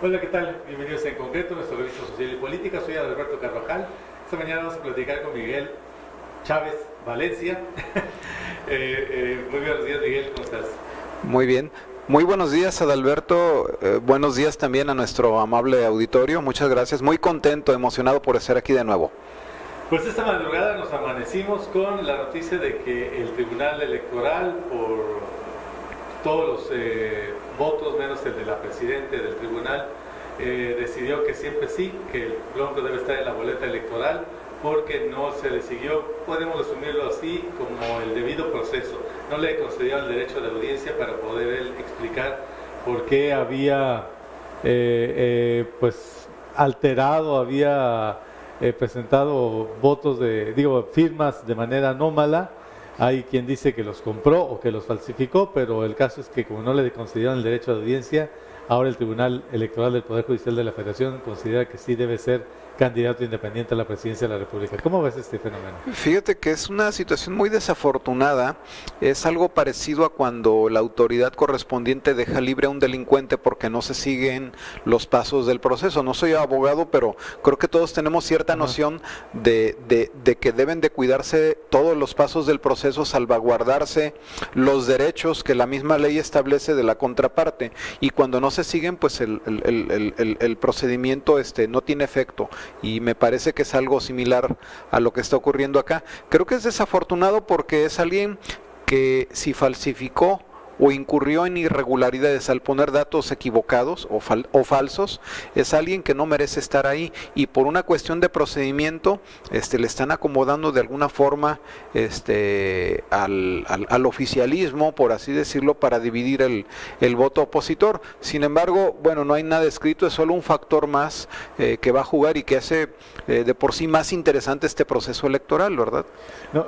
Hola, ¿qué tal? Bienvenidos a En Concreto, nuestro revista social y política. Soy Adalberto Carvajal. Esta mañana vamos a platicar con Miguel Chávez Valencia. Muy buenos días, Miguel, ¿cómo estás? Muy bien. Muy buenos días, Adalberto. Buenos días también a nuestro amable auditorio. Muchas gracias. Muy contento, emocionado por estar aquí de nuevo. Pues esta madrugada nos amanecimos con la noticia de que el Tribunal Electoral, por todos los votos, menos el de la presidenta del tribunal, decidió que siempre sí, que el Bronco debe estar en la boleta electoral, porque no se le siguió, podemos resumirlo así, como el debido proceso. No le concedieron el derecho de audiencia para poder él explicar por qué había pues alterado, había presentado votos firmas de manera anómala. Hay quien dice que los compró o que los falsificó, pero el caso es que como no le concedieron el derecho de audiencia, ahora el Tribunal Electoral del Poder Judicial de la Federación considera que sí debe ser candidato independiente a la presidencia de la República. ¿Cómo ves este fenómeno? Fíjate que es una situación muy desafortunada. Es algo parecido a cuando la autoridad correspondiente deja libre a un delincuente porque no se siguen los pasos del proceso. No soy abogado, pero creo que todos tenemos cierta noción de que deben de cuidarse todos los pasos del proceso, salvaguardarse los derechos que la misma ley establece de la contraparte. Y cuando no se siguen, pues el procedimiento no tiene efecto. Y me parece que es algo similar a lo que está ocurriendo acá. Creo que es desafortunado porque es alguien que si falsificó o incurrió en irregularidades al poner datos equivocados o falsos, es alguien que no merece estar ahí, y por una cuestión de procedimiento le están acomodando de alguna forma al oficialismo, por así decirlo, para dividir el voto opositor. Sin embargo, bueno, no hay nada escrito, es solo un factor más que va a jugar y que hace de por sí más interesante este proceso electoral, ¿verdad?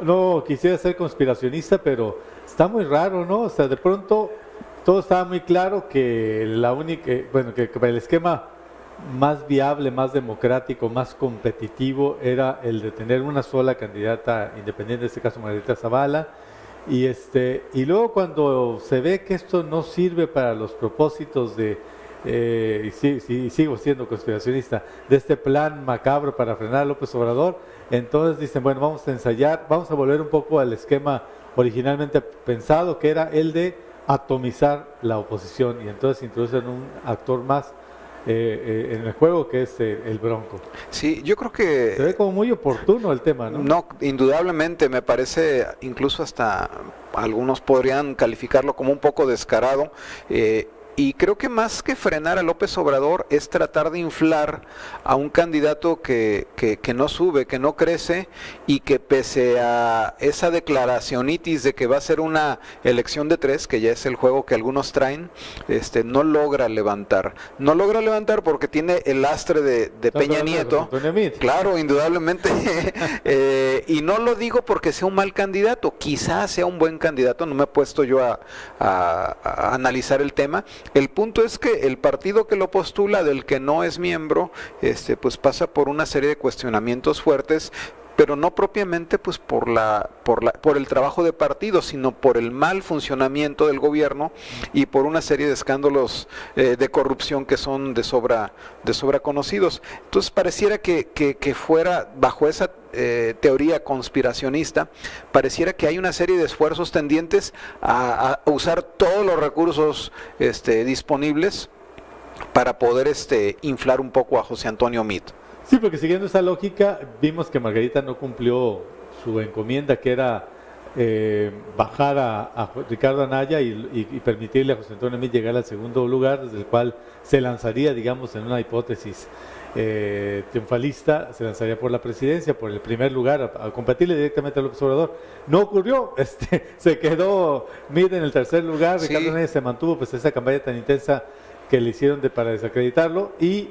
No quisiera ser conspiracionista, pero está muy raro, ¿no? O sea, de pronto todo estaba muy claro que que el esquema más viable, más democrático, más competitivo era el de tener una sola candidata independiente, en este caso Margarita Zavala, y luego cuando se ve que esto no sirve para los propósitos de y sigo siendo conspiracionista, de este plan macabro para frenar a López Obrador, entonces dicen, bueno, vamos a ensayar, vamos a volver un poco al esquema originalmente pensado, que era el de atomizar la oposición, y entonces introducen un actor más en el juego, que es el Bronco. Sí, yo creo que se ve como muy oportuno el tema, ¿no? No, indudablemente, me parece, incluso hasta algunos podrían calificarlo como un poco descarado. Y creo que más que frenar a López Obrador es tratar de inflar a un candidato que no sube, que no crece, y que pese a esa declaracionitis de que va a ser una elección de tres, que ya es el juego que algunos traen, no logra levantar. No logra levantar porque tiene el lastre de Peña Nieto. Claro, indudablemente. Y no lo digo porque sea un mal candidato, quizás sea un buen candidato, no me he puesto yo a analizar el tema. El punto es que el partido que lo postula, del que no es miembro, pues pasa por una serie de cuestionamientos fuertes, pero no propiamente pues por el trabajo de partido, sino por el mal funcionamiento del gobierno y por una serie de escándalos de corrupción que son de sobra conocidos. Entonces pareciera que fuera bajo esa teoría conspiracionista, pareciera que hay una serie de esfuerzos tendientes a usar todos los recursos disponibles para poder inflar un poco a José Antonio Meade. Sí, porque siguiendo esa lógica, vimos que Margarita no cumplió su encomienda, que era bajar a Ricardo Anaya y permitirle a José Antonio Meade llegar al segundo lugar, desde el cual se lanzaría, digamos, en una hipótesis triunfalista, se lanzaría por la presidencia, por el primer lugar, a competirle directamente a López Obrador. No ocurrió, se quedó Meade en el tercer lugar, sí. Ricardo Anaya se mantuvo, pues esa campaña tan intensa que le hicieron para desacreditarlo, y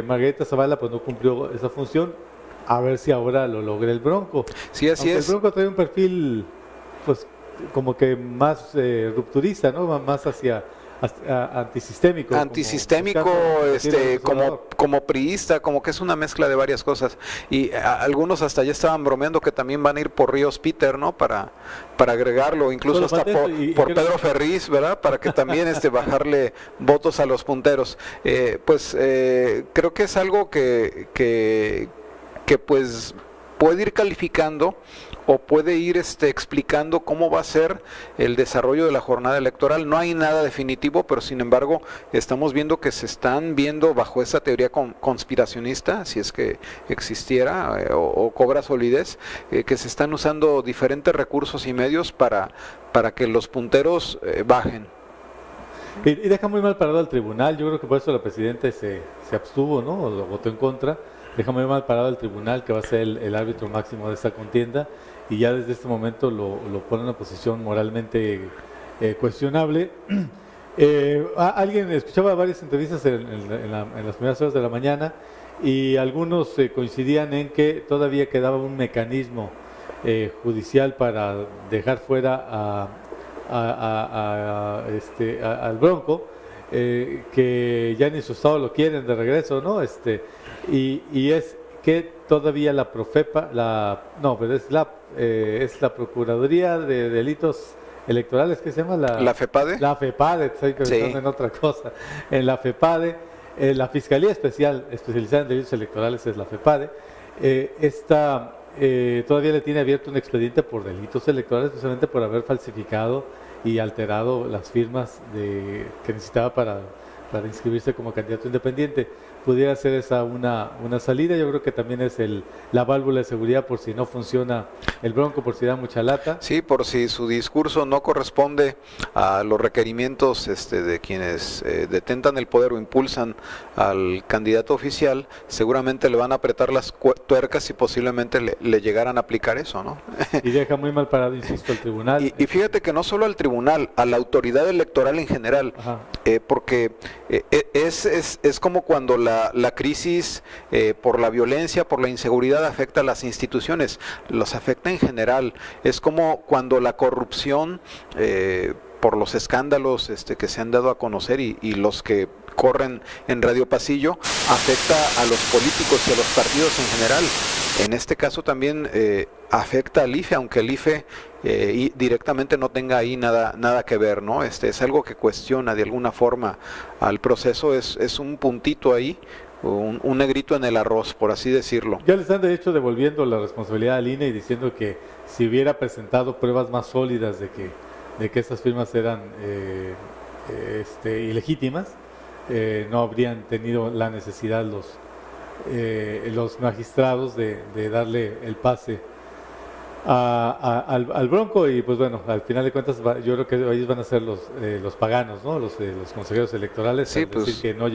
Margarita Zavala pues no cumplió esa función. A ver si ahora lo logra el Bronco. Sí, así es. El Bronco trae un perfil pues como que más rupturista, ¿no? Más hacia antisistémico. Antisistémico, como priista, como que es una mezcla de varias cosas. Y algunos hasta ya estaban bromeando que también van a ir por Ríos Peter, ¿no? Para agregarlo, incluso hasta por Pedro Ferriz, ¿verdad? Para que también bajarle votos a los punteros. Creo que es algo que pues puede ir calificando o puede ir explicando cómo va a ser el desarrollo de la jornada electoral. No hay nada definitivo, pero sin embargo estamos viendo que se están viendo bajo esa teoría conspiracionista, si es que existiera o cobra solidez, que se están usando diferentes recursos y medios para que los punteros bajen. Y deja muy mal parado al tribunal. Yo creo que por eso la presidenta se abstuvo, ¿no? O votó en contra. Deja muy mal parado al tribunal, que va a ser el árbitro máximo de esta contienda, y ya desde este momento lo pone en una posición moralmente cuestionable. Alguien escuchaba varias entrevistas en las primeras horas de la mañana, y algunos coincidían en que todavía quedaba un mecanismo judicial para dejar fuera al Bronco, que ya ni su estado lo quieren de regreso, ¿no? Y es que todavía la Profepa, es la Procuraduría de Delitos Electorales, ¿qué se llama? ¿La FEPADE? La FEPADE, estoy pensando en otra cosa. En la FEPADE, la Fiscalía especializada en Delitos Electorales es la FEPADE. Todavía le tiene abierto un expediente por delitos electorales, precisamente por haber falsificado y alterado las firmas que necesitaba para inscribirse como candidato independiente. Pudiera ser esa una salida. Yo creo que también es la válvula de seguridad por si no funciona el Bronco, por si da mucha lata. Sí, por si su discurso no corresponde a los requerimientos de quienes detentan el poder o impulsan al candidato oficial, seguramente le van a apretar las tuercas y posiblemente le llegaran a aplicar eso, ¿no? Y deja muy mal parado, insisto, el tribunal. Y fíjate que no solo al tribunal, a la autoridad electoral en general, porque es como cuando la crisis por la violencia, por la inseguridad afecta a las instituciones, los afecta en general. Es como cuando la corrupción, por los escándalos que se han dado a conocer y los que corren en Radio Pasillo, afecta a los políticos y a los partidos en general. En este caso también afecta al IFE, aunque el IFE directamente no tenga ahí nada que ver, ¿no? Es algo que cuestiona de alguna forma al proceso, es un puntito ahí, un negrito en el arroz, por así decirlo. Ya le están de hecho devolviendo la responsabilidad al INE y diciendo que si hubiera presentado pruebas más sólidas de que estas firmas eran ilegítimas, no habrían tenido la necesidad los magistrados de darle el pase al Bronco. Y pues bueno, al final de cuentas yo creo que ellos van a ser los paganos, ¿no? Los consejeros electorales, sí, pues, decir que no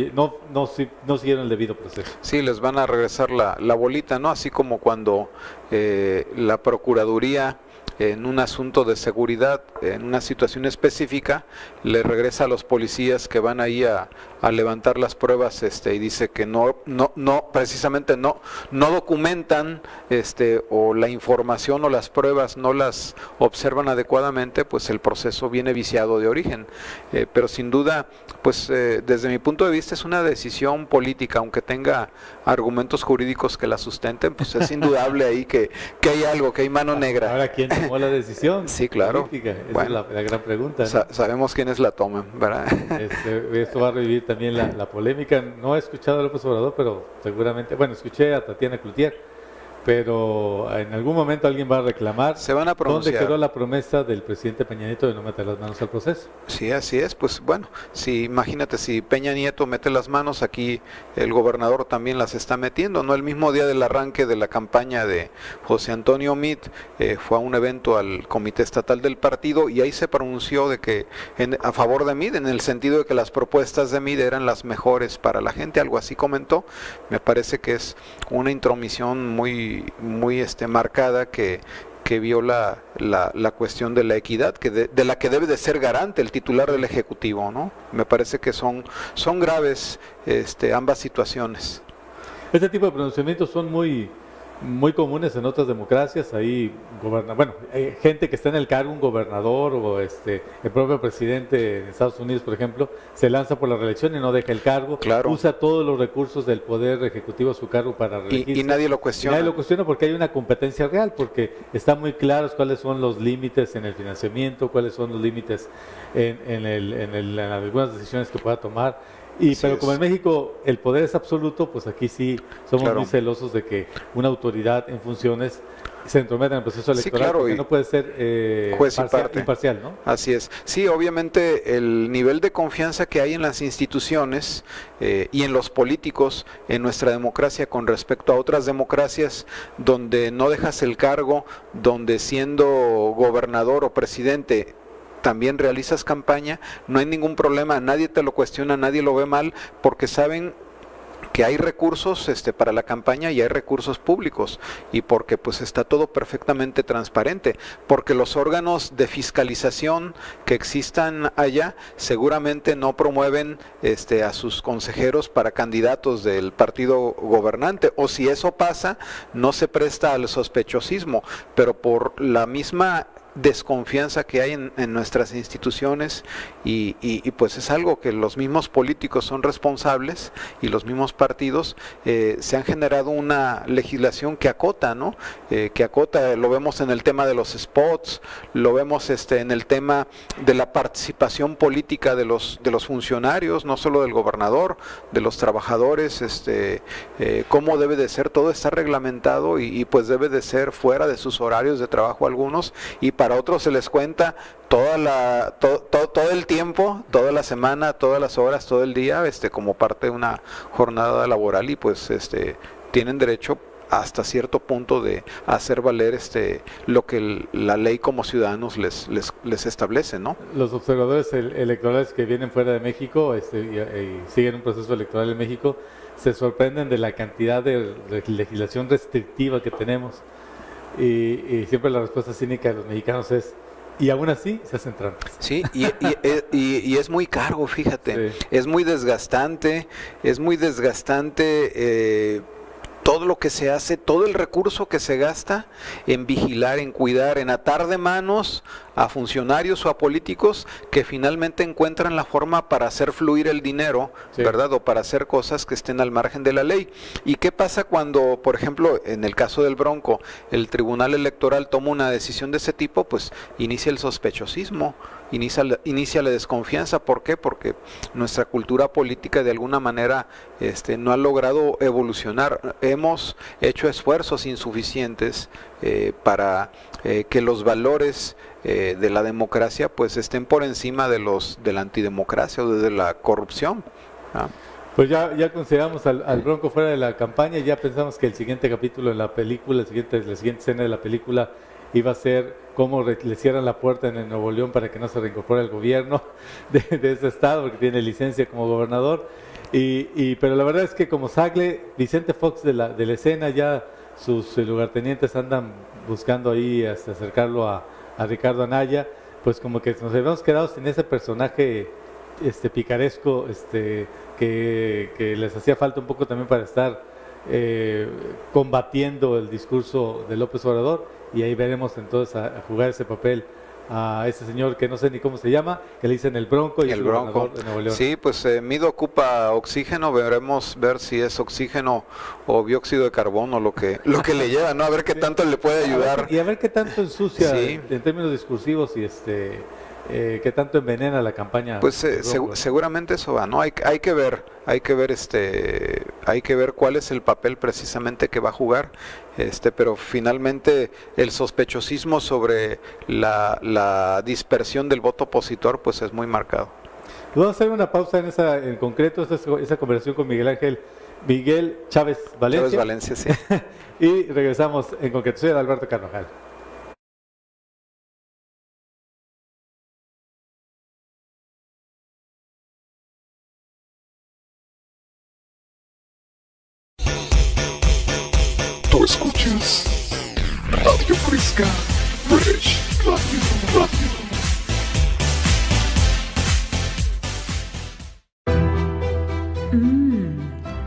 siguieron el debido proceso. Sí, les van a regresar la bolita, ¿no? Así como cuando la Procuraduría, en un asunto de seguridad, en una situación específica, le regresa a los policías que van ahí a levantar las pruebas, y dice que precisamente no documentan, o la información o las pruebas no las observan adecuadamente, pues el proceso viene viciado de origen. Pero sin duda, pues desde mi punto de vista es una decisión política, aunque tenga argumentos jurídicos que la sustenten, pues es indudable ahí que hay algo, que hay mano negra. Ahora, ¿quién tomó la decisión? Sí, claro. Política? Esa es la gran pregunta, ¿no? Sabemos quiénes la toman, ¿verdad? Esto va a revivir también la polémica. No he escuchado a López Obrador, pero seguramente, escuché a Tatiana Cloutier, pero en algún momento alguien va a reclamar. Se van a pronunciar. ¿Dónde quedó la promesa del presidente Peña Nieto de no meter las manos al proceso? Sí, así es. Pues bueno, imagínate, si Peña Nieto mete las manos, aquí el gobernador también las está metiendo, ¿no? El mismo día del arranque de la campaña de José Antonio Meade, fue a un evento al Comité Estatal del Partido y ahí se pronunció de que a favor de Meade, en el sentido de que las propuestas de Meade eran las mejores para la gente, algo así comentó. Me parece que es una intromisión muy marcada que viola la cuestión de la equidad, de la que debe de ser garante el titular del Ejecutivo, ¿no? Me parece que son graves ambas situaciones. Este tipo de pronunciamientos son muy muy comunes en otras democracias. Ahí hay gente que está en el cargo, un gobernador o el propio presidente de Estados Unidos, por ejemplo, se lanza por la reelección y no deja el cargo, Claro. usa todos los recursos del poder ejecutivo a su cargo para reelegirse. Y nadie lo cuestiona. Nadie lo cuestiona porque hay una competencia real, porque están muy claros cuáles son los límites en el financiamiento, cuáles son los límites en algunas decisiones que pueda tomar. Pero como en México el poder es absoluto, pues aquí sí somos muy celosos de que una autoridad en funciones se entrometa en el proceso electoral, porque no puede ser juez imparcial, ¿no? Así es. Sí, obviamente el nivel de confianza que hay en las instituciones y en los políticos en nuestra democracia con respecto a otras democracias donde no dejas el cargo, donde siendo gobernador o presidente también realizas campaña, no hay ningún problema, nadie te lo cuestiona, nadie lo ve mal, porque saben que hay recursos para la campaña y hay recursos públicos, y porque pues está todo perfectamente transparente, porque los órganos de fiscalización que existan allá seguramente no promueven a sus consejeros para candidatos del partido gobernante, o si eso pasa no se presta al sospechosismo, pero por la misma desconfianza que hay en nuestras instituciones y pues es algo que los mismos políticos son responsables y los mismos partidos se han generado una legislación que acota, ¿no? Que acota, lo vemos en el tema de los spots, lo vemos en el tema de la participación política de los funcionarios, no solo del gobernador, de los trabajadores, cómo debe de ser, todo está reglamentado y pues debe de ser fuera de sus horarios de trabajo algunos, y para otros se les cuenta todo el tiempo, toda la semana, todas las horas, todo el día, como parte de una jornada laboral, y pues tienen derecho hasta cierto punto de hacer valer lo que la ley como ciudadanos les establece, ¿no? Los observadores electorales que vienen fuera de México y siguen un proceso electoral en México se sorprenden de la cantidad de legislación restrictiva que tenemos. Y siempre la respuesta cínica de los mexicanos es: y aún así se hacen trampas. Sí, y es muy caro, fíjate, sí. Es muy desgastante, todo lo que se hace, todo el recurso que se gasta en vigilar, en cuidar, en atar de manos a funcionarios o a políticos que finalmente encuentran la forma para hacer fluir el dinero, sí, ¿verdad? O para hacer cosas que estén al margen de la ley. ¿Y qué pasa cuando, por ejemplo, en el caso del Bronco, el Tribunal Electoral toma una decisión de ese tipo? Pues inicia el sospechosismo, inicia la desconfianza. ¿Por qué? Porque nuestra cultura política de alguna manera no ha logrado evolucionar. Hemos hecho esfuerzos insuficientes para que los valores de la democracia pues estén por encima de la antidemocracia o de la corrupción, ¿ah? Pues ya consideramos al Bronco fuera de la campaña, y ya pensamos que el siguiente capítulo de la película, la siguiente escena de la película iba a ser cómo le cierran la puerta en el Nuevo León para que no se reincorpore al gobierno de ese estado, porque tiene licencia como gobernador. Pero la verdad es que como Sagle, Vicente Fox de la escena, ya sus lugartenientes andan buscando ahí hasta acercarlo a Ricardo Anaya, pues como que nos habíamos quedado sin ese personaje picaresco que les hacía falta un poco también para estar combatiendo el discurso de López Obrador, y ahí veremos entonces a jugar ese papel a ese señor que no sé ni cómo se llama, que le dicen el Bronco, y el Bronco de Nuevo León. Sí, pues Mido ocupa oxígeno, veremos ver si es oxígeno o dióxido de carbono lo que le lleva, ¿no? A ver qué tanto le puede ayudar. Y a ver qué tanto ensucia, sí, en términos discursivos, y qué tanto envenena la campaña. Pues seguramente eso va, ¿no? Hay que ver cuál es el papel precisamente que va a jugar, pero finalmente el sospechosismo sobre la dispersión del voto opositor pues es muy marcado. Vamos a hacer una pausa en concreto, esa conversación con Miguel Chávez Valencia. Chávez Valencia, sí. Y regresamos en concreto. Soy Alberto Carvajal. Tú escuchas Radio Fresca, Fresh Radio.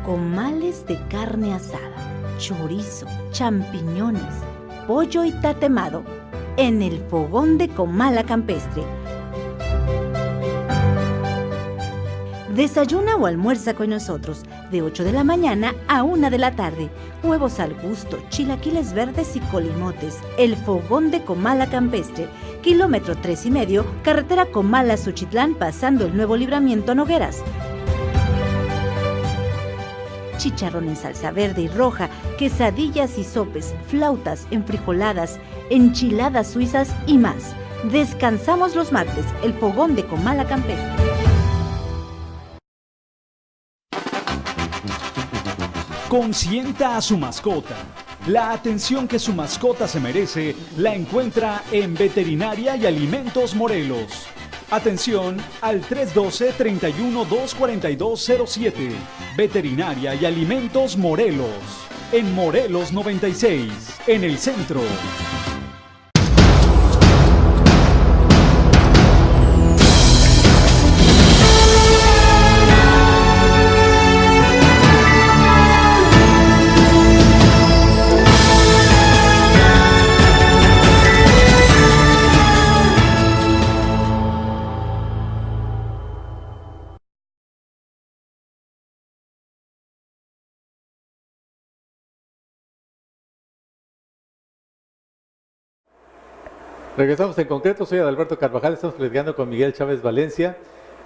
Comales de carne asada, chorizo, champiñones, pollo y tatemado en el fogón de Comala Campestre. Desayuna o almuerza con nosotros de 8 de la mañana a 1 de la tarde. Huevos al gusto, chilaquiles verdes y colimotes. El fogón de Comala Campestre, kilómetro 3,5, carretera Comala-Suchitlán, pasando el nuevo libramiento Nogueras. Chicharrón en salsa verde y roja, quesadillas y sopes, flautas, enfrijoladas, enchiladas suizas y más. Descansamos los martes, el fogón de Comala Campestre. Consienta a su mascota. La atención que su mascota se merece la encuentra en Veterinaria y Alimentos Morelos. Atención al 312-31-24207. Veterinaria y Alimentos Morelos. En Morelos 96, en el centro. Regresamos en concreto, soy Adalberto Carvajal, estamos platicando con Miguel Chávez Valencia.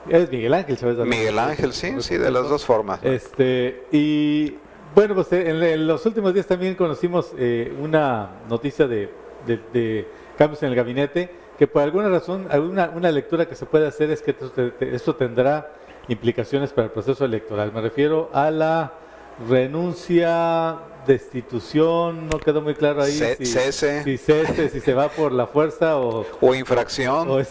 Es Miguel Ángel Chávez Valencia. Miguel Ángel, sí, de las dos formas. Y bueno, pues en los últimos días también conocimos una noticia de cambios en el gabinete, que por alguna razón, una lectura que se puede hacer es que esto tendrá implicaciones para el proceso electoral. Me refiero a la renuncia, destitución, no quedó muy claro ahí Cese. si se va por la fuerza o infracción. o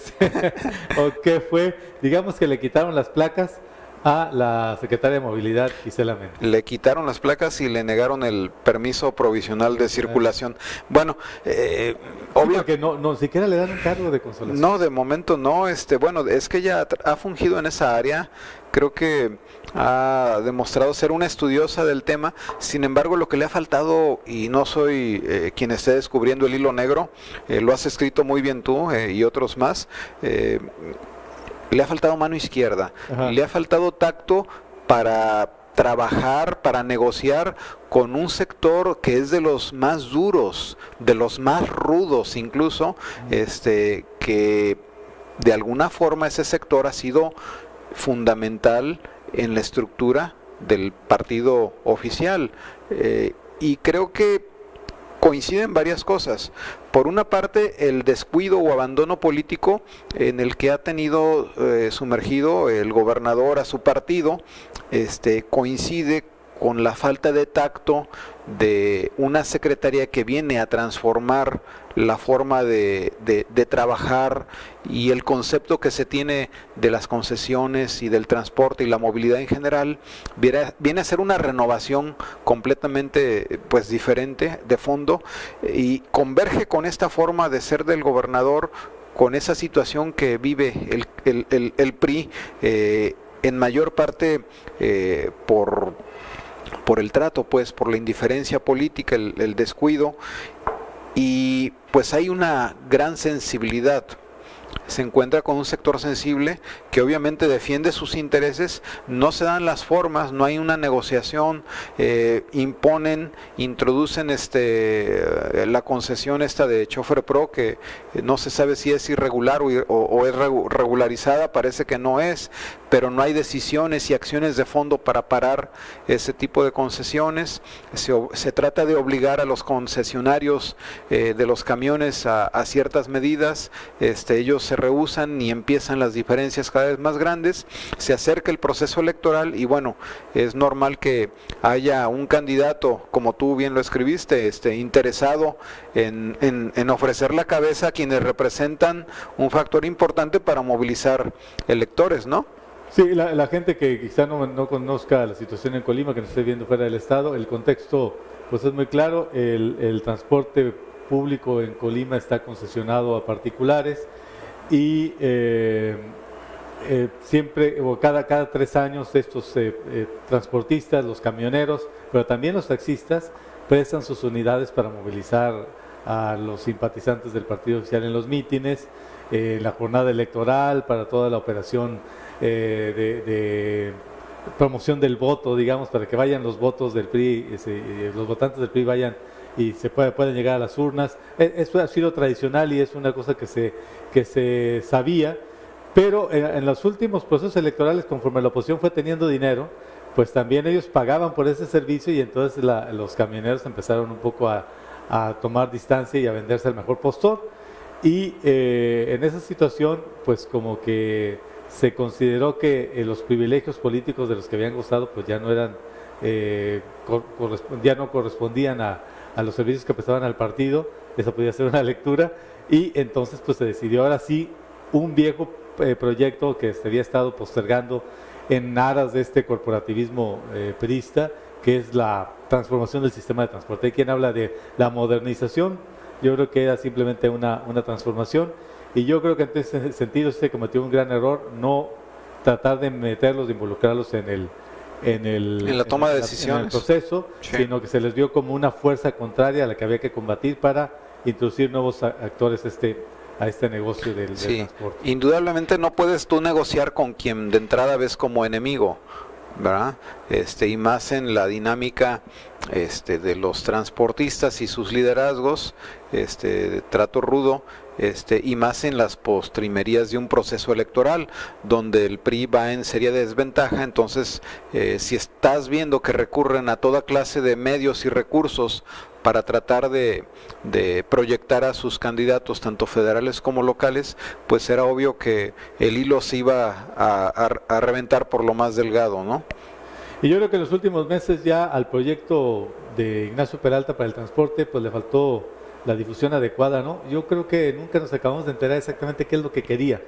qué fue. Digamos que le quitaron las placas a la secretaria de Movilidad, Gisela Méndez. Le quitaron las placas y le negaron el permiso provisional de circulación. Bueno, obvio que no siquiera le dan un cargo de consolación. No, de momento no. Bueno, es que ella ha fungido en esa área. Creo que ha demostrado ser una estudiosa del tema. Sin embargo, lo que le ha faltado, y no soy quien esté descubriendo el hilo negro, lo has escrito muy bien tú y otros más, le ha faltado mano izquierda. Ajá. Le ha faltado tacto para trabajar, para negociar con un sector que es de los más duros, de los más rudos incluso, que de alguna forma ese sector ha sido fundamental en la estructura del partido oficial. Y creo que coinciden varias cosas. Por una parte, el descuido o abandono político en el que ha tenido sumergido el gobernador a su partido, coincide con la falta de tacto de una secretaría que viene a transformar la forma de trabajar y el concepto que se tiene de las concesiones y del transporte y la movilidad en general. Viene a ser una renovación completamente diferente de fondo, y converge con esta forma de ser del gobernador, con esa situación que vive el PRI en mayor parte por el trato, por la indiferencia política, el descuido, y pues hay una gran sensibilidad. Se encuentra con un sector sensible que obviamente defiende sus intereses, no se dan las formas, no hay una negociación, imponen, introducen la concesión de Chofer Pro, que no se sabe si es irregular o es regularizada, parece que no es, pero no hay decisiones y acciones de fondo para parar ese tipo de concesiones. Se trata de obligar a los concesionarios de los camiones a ciertas medidas, ellos se rehúsan y empiezan las diferencias cada vez más grandes. Se acerca el proceso electoral y bueno, es normal que haya un candidato, como tú bien lo escribiste, interesado en ofrecer la cabeza a quienes representan un factor importante para movilizar electores, ¿no? Sí, la gente que quizá no conozca la situación en Colima, que nos esté viendo fuera del estado, el contexto pues es muy claro. El transporte público en Colima está concesionado a particulares y siempre o cada 3 años estos transportistas, los camioneros, pero también los taxistas, prestan sus unidades para movilizar a los simpatizantes del partido oficial en los mítines, la jornada electoral, para toda la operación de promoción del voto, digamos, para que vayan los votos del PRI, los votantes del PRI vayan y pueden llegar a las urnas. Eso ha sido tradicional y es una cosa que se sabía, pero en los últimos procesos electorales, conforme la oposición fue teniendo dinero, pues también ellos pagaban por ese servicio y entonces los camioneros empezaron un poco a tomar distancia y a venderse al mejor postor. Y en esa situación, pues como que se consideró que los privilegios políticos de los que habían gozado, pues ya no eran, ya no correspondían a los servicios que prestaban al partido. Esa podía ser una lectura. Y entonces pues se decidió ahora sí un viejo proyecto que se había estado postergando en aras de este corporativismo priista, que es la transformación del sistema de transporte. Hay quien habla de la modernización, yo creo que era simplemente una transformación, y yo creo que en ese sentido se cometió un gran error no tratar de meterlos, de involucrarlos en la toma de decisiones, en el proceso, sí, sino que se les vio como una fuerza contraria a la que había que combatir para introducir nuevos actores a este negocio del transporte. Indudablemente no puedes tú negociar con quien de entrada ves como enemigo, ¿verdad? Y más en la dinámica de los transportistas y sus liderazgos, de trato rudo, y más en las postrimerías de un proceso electoral donde el PRI va en seria desventaja. Entonces, si estás viendo que recurren a toda clase de medios y recursos para tratar de proyectar a sus candidatos, tanto federales como locales, pues era obvio que el hilo se iba a reventar por lo más delgado, ¿no? Y yo creo que en los últimos meses ya al proyecto de Ignacio Peralta para el transporte, pues le faltó la difusión adecuada, ¿no? Yo creo que nunca nos acabamos de enterar exactamente qué es lo que quería.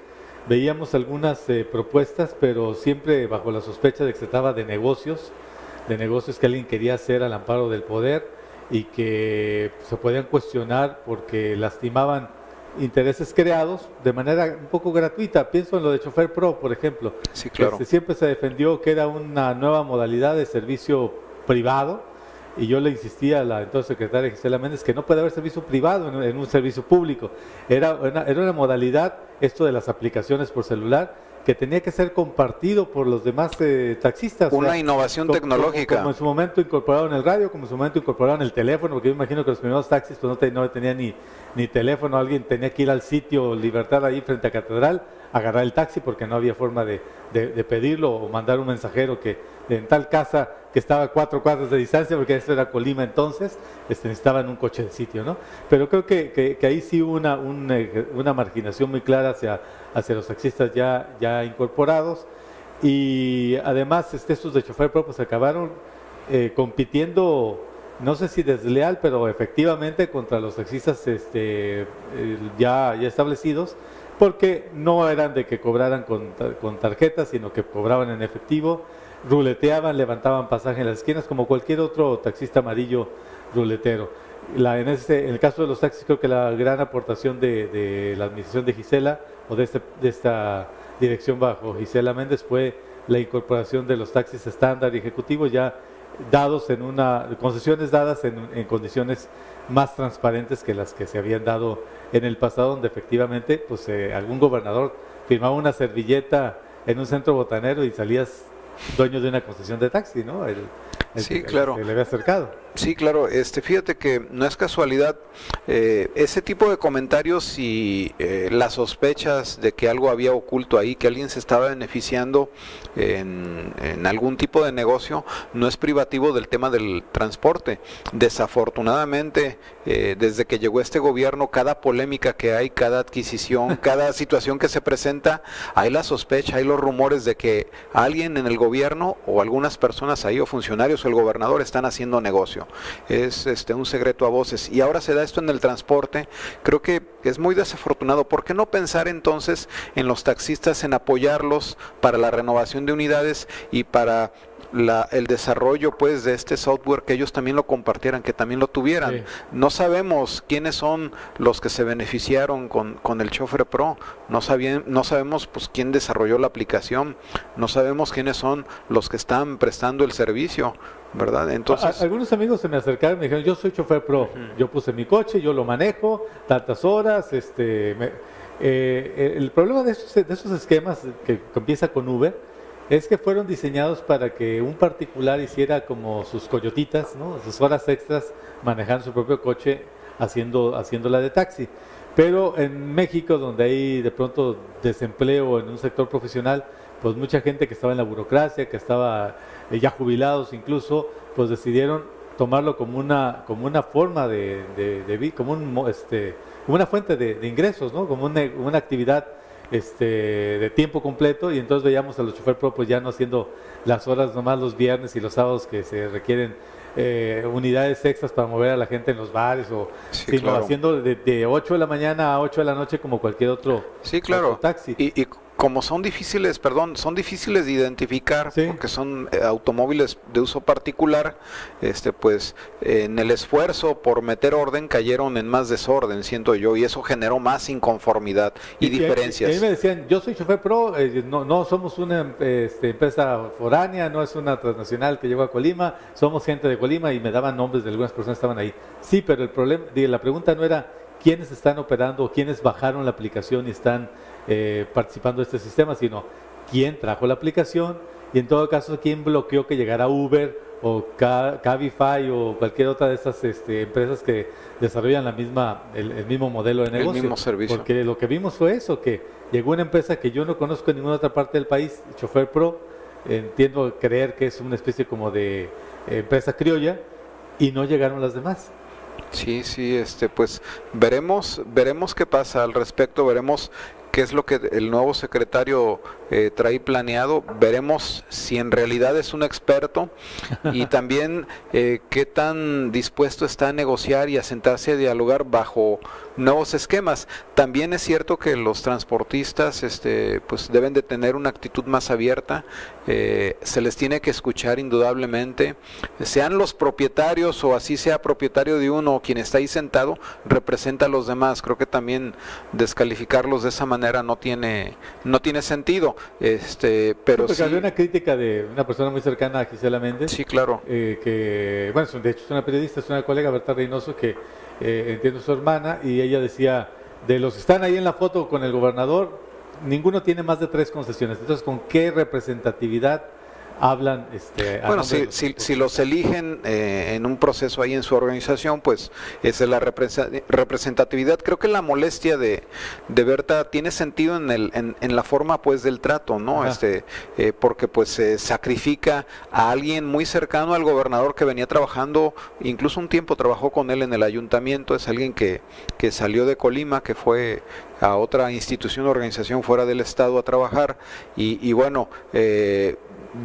Veíamos algunas propuestas, pero siempre bajo la sospecha de que se trataba de negocios que alguien quería hacer al amparo del poder y que se podían cuestionar porque lastimaban intereses creados de manera un poco gratuita. Pienso en lo de Chofer Pro, por ejemplo. Sí, claro. Siempre se defendió que era una nueva modalidad de servicio privado, y yo le insistía a la entonces secretaria Gisela Méndez que no puede haber servicio privado en un servicio público. Era una modalidad, esto de las aplicaciones por celular, que tenía que ser compartido por los demás taxistas. Una innovación tecnológica. Como en su momento incorporaron el radio, como en su momento incorporaron el teléfono, porque yo imagino que los primeros taxis pues no tenían ni teléfono. Alguien tenía que ir al sitio Libertad ahí frente a Catedral, agarrar el taxi porque no había forma de pedirlo, o mandar un mensajero que en tal casa que estaba a 4 cuadras de distancia, porque eso era Colima entonces, necesitaban un coche de sitio, ¿no? Pero creo que ahí sí hubo una marginación muy clara hacia los taxistas ya incorporados, y además estos de Chofer Pro pues acabaron compitiendo, no sé si desleal, pero efectivamente contra los taxistas ya establecidos, porque no eran de que cobraran con tarjetas, sino que cobraban en efectivo, ruleteaban, levantaban pasaje en las esquinas como cualquier otro taxista amarillo ruletero. En el caso de los taxis, creo que la gran aportación de la administración de Gisela, o de esta dirección bajo Gisela Méndez, fue la incorporación de los taxis estándar y ejecutivos, ya dados concesiones dadas en condiciones más transparentes que las que se habían dado en el pasado, donde efectivamente pues algún gobernador firmaba una servilleta en un centro botanero y salías dueño de una concesión de taxi, ¿no? Sí, claro. Se le había acercado. Sí, claro. Fíjate que no es casualidad ese tipo de comentarios y las sospechas de que algo había oculto ahí, que alguien se estaba beneficiando en algún tipo de negocio, no es privativo del tema del transporte. Desafortunadamente, desde que llegó este gobierno, cada polémica que hay, cada adquisición, cada situación que se presenta, hay la sospecha, hay los rumores de que alguien en el gobierno o algunas personas ahí, o funcionarios o el gobernador, están haciendo negocio. Es un secreto a voces, y ahora se da esto en el transporte. Creo que es muy desafortunado. ¿Por qué no pensar entonces en los taxistas, en apoyarlos para la renovación de unidades y para el desarrollo pues de este software, que ellos también lo compartieran, que también lo tuvieran. Sí. No sabemos quiénes son los que se beneficiaron con el Chofer Pro, no sabemos pues quién desarrolló la aplicación, no sabemos quiénes son los que están prestando el servicio, ¿verdad? Entonces, Algunos amigos se me acercaron y me dijeron, yo soy chofer pro, yo puse mi coche, yo lo manejo, tantas horas, el problema de esos esquemas que empieza con Uber es que fueron diseñados para que un particular hiciera como sus coyotitas, ¿no? Sus horas extras manejando su propio coche, haciéndola de taxi. Pero en México, donde hay de pronto desempleo en un sector profesional, pues mucha gente que estaba en la burocracia, que estaba ya jubilados incluso, pues decidieron tomarlo como una forma como una fuente de ingresos, ¿no? Como una actividad de tiempo completo, y entonces veíamos a los chofer pro pues ya no haciendo las horas nomás los viernes y los sábados que se requieren unidades extras para mover a la gente en los bares, sí, sino claro, haciendo de 8 de la mañana a 8 de la noche como cualquier otro, sí, claro, otro taxi. y como son difíciles de identificar, Sí. porque son automóviles de uso particular, pues en el esfuerzo por meter orden cayeron en más desorden, siento yo, y eso generó más inconformidad y diferencias. Y a mí me decían, yo soy chofer pro, no somos una empresa foránea, no es una transnacional que llegó a Colima, somos gente de Colima, y me daban nombres de algunas personas que estaban ahí. Sí, pero la pregunta no era quiénes están operando o quiénes bajaron la aplicación y están participando de este sistema, sino quién trajo la aplicación, y en todo caso quién bloqueó que llegara Uber o Cabify o cualquier otra de esas empresas que desarrollan el mismo modelo de negocio. El mismo servicio. Porque lo que vimos fue eso, que llegó una empresa que yo no conozco en ninguna otra parte del país, Chofer Pro, entiendo creer que es una especie como de empresa criolla, y no llegaron las demás. Sí, pues veremos qué pasa al respecto, veremos qué es lo que el nuevo secretario trae planeado, veremos si en realidad es un experto, y también qué tan dispuesto está a negociar y a sentarse a dialogar bajo nuevos esquemas. También es cierto que los transportistas pues deben de tener una actitud más abierta, se les tiene que escuchar indudablemente, sean los propietarios o así sea propietario de uno o quien está ahí sentado, representa a los demás. Creo que también descalificarlos de esa manera no tiene sentido, pero porque sí. había una crítica de una persona muy cercana a Gisela Méndez. Sí, claro. Que, bueno, de hecho es una periodista, es una colega, Berta Reynoso, que entiendo su hermana, y ella decía, de los que están ahí en la foto con el gobernador, ninguno tiene más de 3 concesiones. Entonces, ¿con qué representatividad hablan? Bueno, si los eligen en un proceso ahí en su organización, pues esa es la representatividad. Creo que la molestia de Berta tiene sentido en la forma pues del trato, ¿no? Porque pues se sacrifica a alguien muy cercano al gobernador, que venía trabajando, incluso un tiempo trabajó con él en el ayuntamiento. Es alguien que salió de Colima, que fue a otra institución o organización fuera del estado a trabajar, y bueno,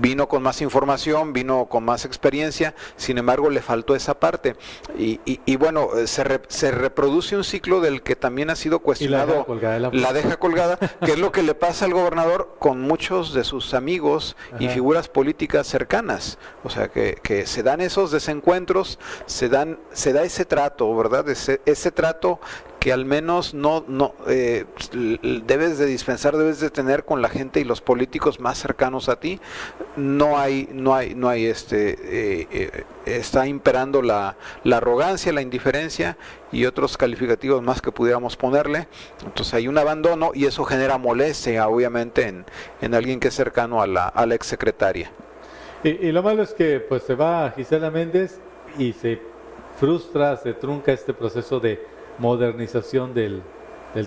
vino con más información, vino con más experiencia, sin embargo le faltó esa parte, y bueno, se reproduce un ciclo del que también ha sido cuestionado, la deja colgada, que es lo que le pasa al gobernador con muchos de sus amigos y figuras políticas cercanas. O sea, que se dan esos desencuentros, se da ese trato, ¿verdad? Ese trato que al menos no debes de dispensar, debes de tener con la gente y los políticos más cercanos a ti. No hay está imperando la arrogancia, la indiferencia y otros calificativos más que pudiéramos ponerle. Entonces hay un abandono, y eso genera molestia obviamente en alguien que es cercano a la exsecretaria. Y lo malo es que pues se va Gisela Méndez y se frustra, se trunca este proceso de modernización del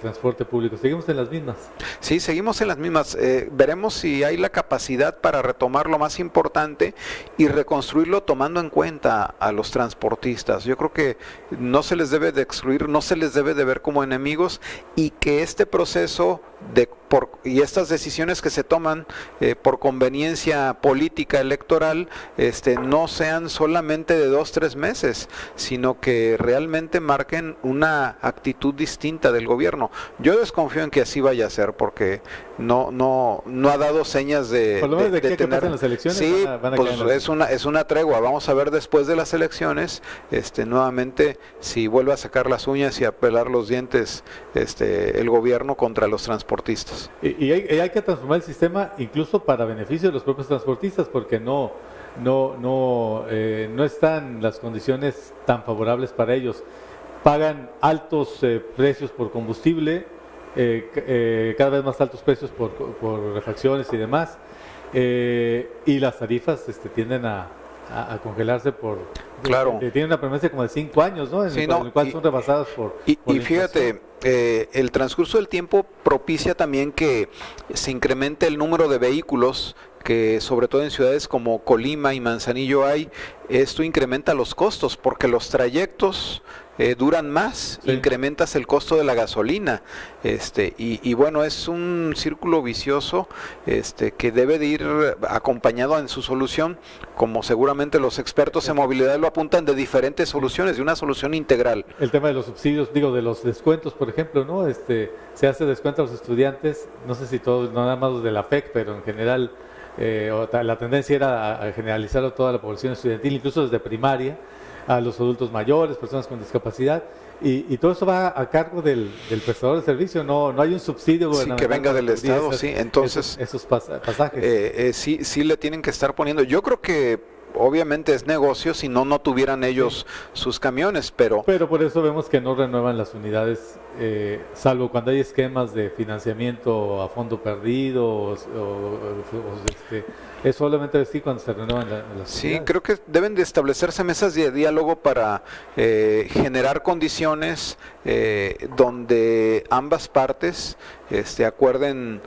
transporte público. Seguimos en las mismas. Sí, seguimos en las mismas. Veremos si hay la capacidad para retomar lo más importante y reconstruirlo tomando en cuenta a los transportistas. Yo creo que no se les debe de excluir, no se les debe de ver como enemigos, y que este proceso y estas decisiones que se toman por conveniencia política electoral no sean solamente de 2-3 meses, sino que realmente marquen una actitud distinta del gobierno. Yo desconfío en que así vaya a ser, porque no ha dado señas de, por lo menos de que tener. pasen las elecciones, Sí, van a pues quedar es una tregua. Vamos a ver después de las elecciones, nuevamente, si vuelve a sacar las uñas y a pelar los dientes el gobierno contra los transportistas. Y hay que transformar el sistema incluso para beneficio de los propios transportistas, porque no están las condiciones tan favorables para ellos. Pagan altos precios por combustible, cada vez más altos precios por refacciones y demás, y las tarifas tienden a congelarse Claro. Tienen una promesa como de 5 años, ¿no? En el cual son rebasadas por y la fíjate, el transcurso del tiempo propicia también que se incremente el número de vehículos, que sobre todo en ciudades como Colima y Manzanillo hay. Esto incrementa los costos porque los trayectos duran más, sí. Incrementas el costo de la gasolina, y bueno, es un círculo vicioso que debe de ir acompañado en su solución, como seguramente los expertos en movilidad lo apuntan, de diferentes soluciones, de una solución integral. El tema de los subsidios, de los descuentos, por ejemplo, ¿no? Se hace descuento a los estudiantes, no sé si todos, no nada más los de la FEC, pero en general la tendencia era a generalizarlo a toda la población estudiantil, incluso desde primaria, a los adultos mayores, personas con discapacidad, y todo eso va a cargo del prestador de servicio, no hay un subsidio gubernamental. Sí, que venga del Estado, sí, entonces esos pasajes. Sí le tienen que estar poniendo. Yo creo que obviamente es negocio, si no tuvieran ellos sus camiones, pero por eso vemos que no renuevan las unidades, salvo cuando hay esquemas de financiamiento a fondo perdido, es solamente así cuando se renuevan las sí, unidades. creo que deben de establecerse mesas de diálogo para generar condiciones donde ambas partes acuerden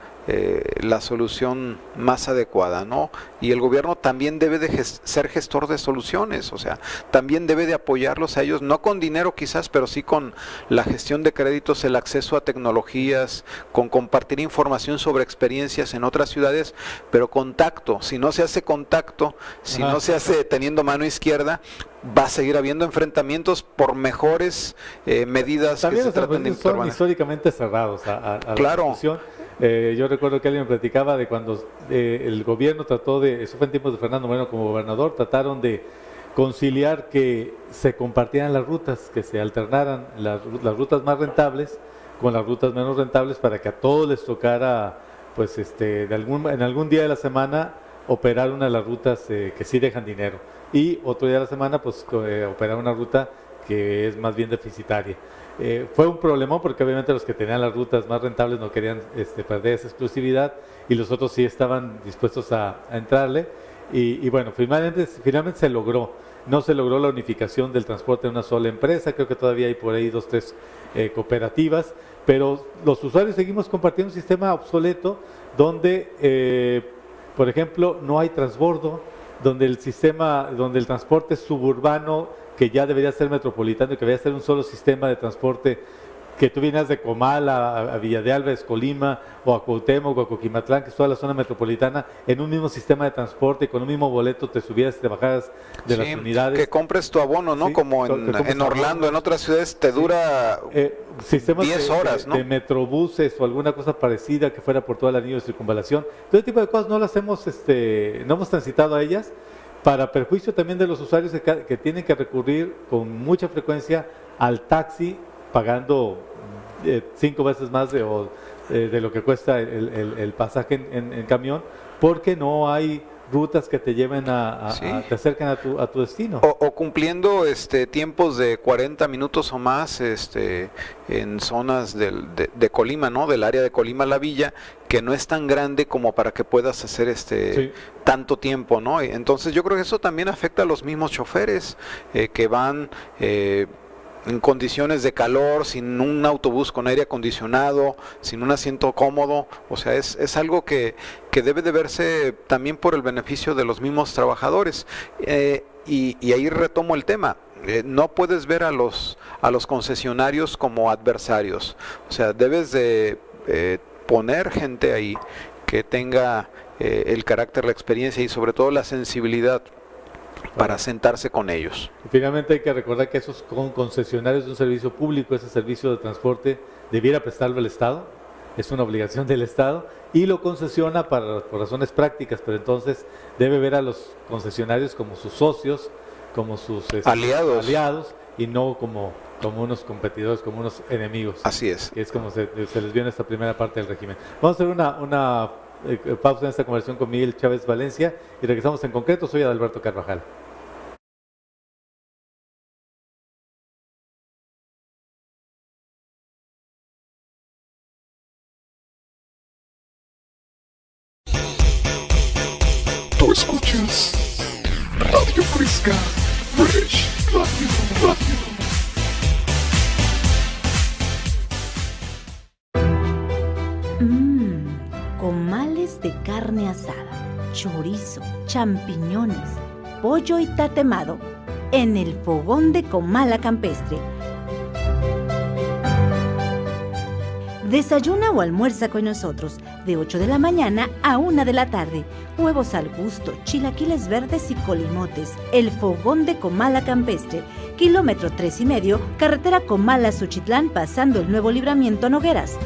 la solución más adecuada, ¿no? Y el gobierno también debe de ser gestor de soluciones, o sea, también debe de apoyarlos a ellos, no con dinero quizás, pero sí con la gestión de créditos, el acceso a tecnologías, con compartir información sobre experiencias en otras ciudades, pero contacto. Si no se hace contacto, si no se hace teniendo mano izquierda, va a seguir habiendo enfrentamientos por mejores medidas también que se traten de son implementar. históricamente cerrados a Claro. la discusión. Yo recuerdo que alguien me platicaba de cuando el gobierno trató eso fue en tiempos de Fernando Moreno como gobernador, trataron de conciliar que se compartieran las rutas, que se alternaran las rutas más rentables con las rutas menos rentables, para que a todos les tocara, pues en algún día de la semana operar una de las rutas que sí dejan dinero, y otro día de la semana pues operar una ruta que es más bien deficitaria. Fue un problemón porque obviamente los que tenían las rutas más rentables no querían perder esa exclusividad, y los otros sí estaban dispuestos a entrarle, y bueno, finalmente se logró. No se logró la unificación del transporte en una sola empresa, creo que todavía hay por ahí 2-3 cooperativas, pero los usuarios seguimos compartiendo un sistema obsoleto donde, por ejemplo, no hay transbordo, donde el transporte suburbano, que ya debería ser metropolitano y que debería ser un solo sistema de transporte, que tú vienes de Comala a Villa de Álvarez, Colima, o a Cuauhtémoc o a Coquimatlán, que es toda la zona metropolitana, en un mismo sistema de transporte, con un mismo boleto te subías y te bajadas de las unidades. Que compres tu abono, ¿no? Sí, como en Orlando, en otras ciudades te dura sistemas 10 horas, ¿no? de metrobuses o alguna cosa parecida que fuera por toda la anillo de circunvalación. Todo ese tipo de cosas no las hemos, no hemos transitado a ellas, para perjuicio también de los usuarios que tienen que recurrir con mucha frecuencia al taxi, pagando 5 veces más de lo que cuesta el pasaje en camión, porque no hay rutas que te lleven te acerquen a tu destino. O cumpliendo tiempos de 40 minutos o más en zonas de Colima, ¿no? Del área de Colima La Villa, que no es tan grande como para que puedas hacer tanto tiempo, ¿no? Entonces yo creo que eso también afecta a los mismos choferes que van en condiciones de calor, sin un autobús con aire acondicionado, sin un asiento cómodo. O sea, es algo que debe de verse también por el beneficio de los mismos trabajadores. Y ahí retomo el tema. No puedes ver a los concesionarios como adversarios. O sea, debes de poner gente ahí que tenga el carácter, la experiencia y sobre todo la sensibilidad para sentarse con ellos. Y finalmente hay que recordar que esos concesionarios de un servicio público, ese servicio de transporte, debiera prestarlo el Estado, es una obligación del Estado, y lo concesiona por razones prácticas, pero entonces debe ver a los concesionarios como sus socios, como sus aliados y no como unos competidores, como unos enemigos. Así es. Que es como se les vio en esta primera parte del régimen. Vamos a hacer una pausa en esta conversación con Miguel Chávez Valencia y regresamos en concreto. Soy Adalberto Carvajal. Tú escuchas Radio Fresca, Fresh Radio. Comales de carne asada, chorizo, champiñones, pollo y tatemado en el fogón de Comala Campestre. Desayuna o almuerza con nosotros de 8 de la mañana a 1 de la tarde. Huevos al gusto, chilaquiles verdes y colimotes. El fogón de Comala Campestre, kilómetro 3,5, carretera Comala-Suchitlán, pasando el nuevo libramiento Nogueras.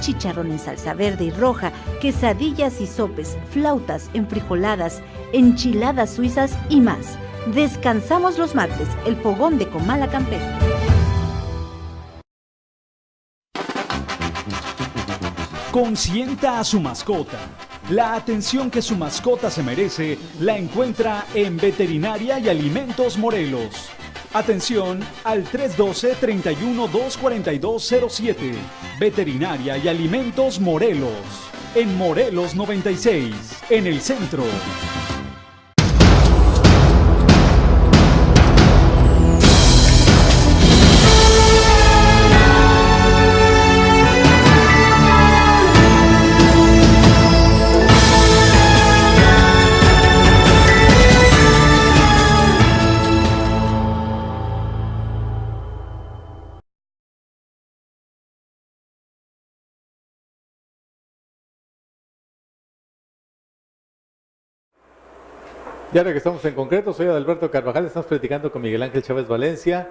Chicharrón en salsa verde y roja, quesadillas y sopes, flautas, enfrijoladas, enchiladas suizas y más. Descansamos los martes, el fogón de Comala Campestre. Consienta a su mascota. La atención que su mascota se merece la encuentra en Veterinaria y Alimentos Morelos. Atención al 312-31-24207. Veterinaria y Alimentos Morelos. En Morelos 96, en el centro. Ya regresamos en concreto, soy Adalberto Carvajal, estamos platicando con Miguel Ángel Chávez Valencia.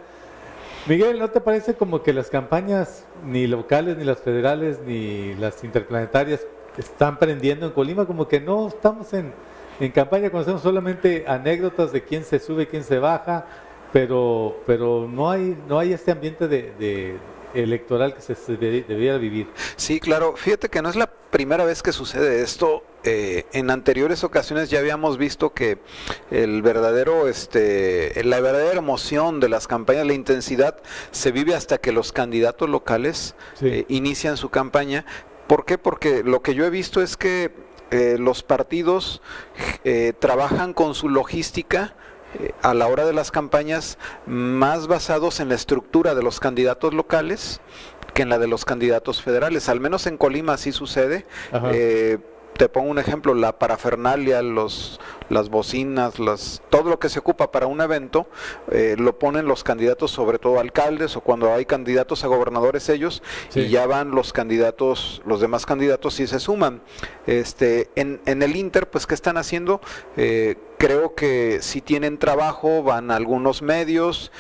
Miguel, ¿no te parece como que las campañas ni locales, ni las federales, ni las interplanetarias están prendiendo en Colima? Como que no estamos en campaña, conocemos solamente anécdotas de quién se sube, quién se baja, pero no hay este ambiente de electoral que se debiera vivir. Sí, claro. Fíjate que no es la primera vez que sucede esto. En anteriores ocasiones ya habíamos visto que la verdadera emoción de las campañas, la intensidad, se vive hasta que los candidatos locales inician su campaña. ¿Por qué? Porque lo que yo he visto es que los partidos trabajan con su logística a la hora de las campañas más basados en la estructura de los candidatos locales que en la de los candidatos federales. Al menos en Colima así sucede. Te pongo un ejemplo, la parafernalia, las bocinas, todo lo que se ocupa para un evento, lo ponen los candidatos, sobre todo alcaldes, o cuando hay candidatos a gobernadores ellos, y ya van los candidatos, los demás candidatos y se suman. En el Inter, pues, ¿qué están haciendo? Creo que si tienen trabajo, van a algunos medios,